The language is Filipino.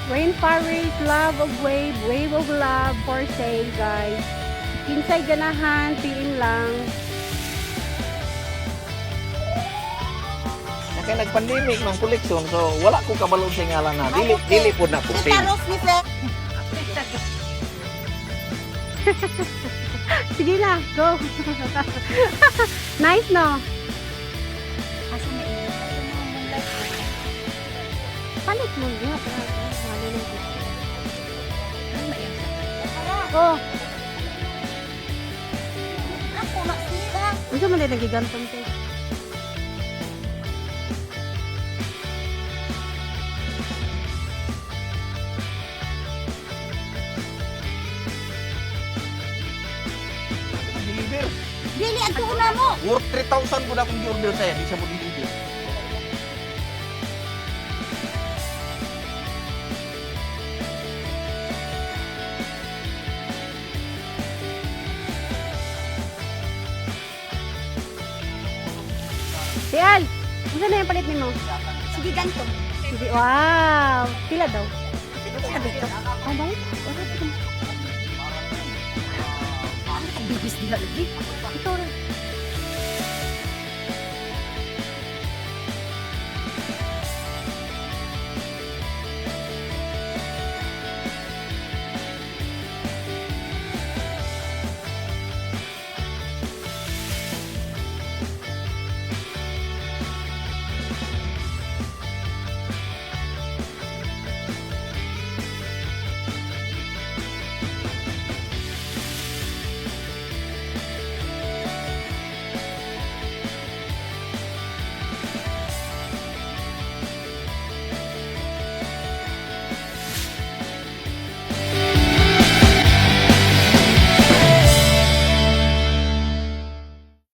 Rainforest, love of wave of love for sale guys. Kinsay ganahan, PM lang. Kaya nag-pandemic ng koleksyon, so wala ko kabalo sa ngalan na. Dili po na po sale. Sige na, go. Nice no? Palit mo niya. Oh. Ako na sila. Ano man din nagigantong to? Deliver. Dili ang tuna mo. Worth 3,000 po na akong i-order sa'yo. Di siya mo deliver. Si Al, ano na yung palit mo? Sige ganto. Sige, wow. Pila daw? Sabi ko. Oh, balik. Bibis nila lagi. Ito rin.